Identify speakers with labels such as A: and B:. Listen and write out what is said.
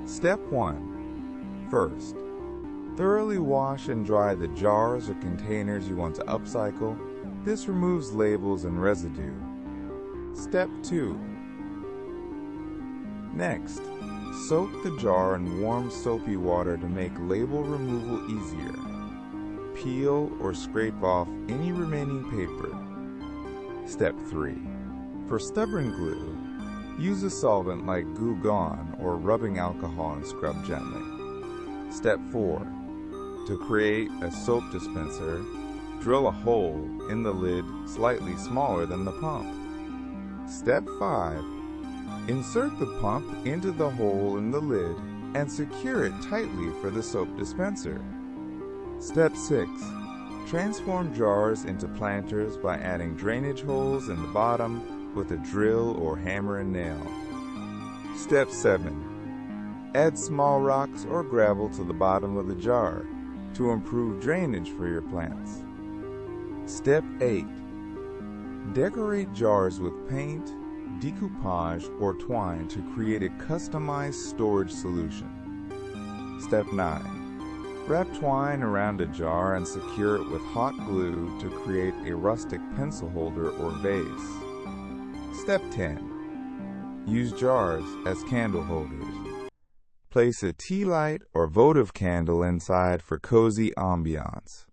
A: Step 1. First, thoroughly wash and dry the jars or containers you want to upcycle. This removes labels and residue. Step 2. Next, soak the jar in warm soapy water to make label removal easier. Peel or scrape off any remaining paper. Step 3. For stubborn glue, use a solvent like Goo Gone or rubbing alcohol and scrub gently. Step 4. To create a soap dispenser, drill a hole in the lid slightly smaller than the pump. Step 5. Insert the pump into the hole in the lid and secure it tightly for the soap dispenser. Step 6. Transform jars into planters by adding drainage holes in the bottom with a drill or hammer and nail. Step 7. Add small rocks or gravel to the bottom of the jar to improve drainage for your plants. Step 8. Decorate jars with paint, decoupage, or twine to create a customized storage solution. Step 9. Wrap twine around a jar and secure it with hot glue to create a rustic pencil holder or vase. Step 10. Use jars as candle holders. Place a tea light or votive candle inside for cozy ambiance.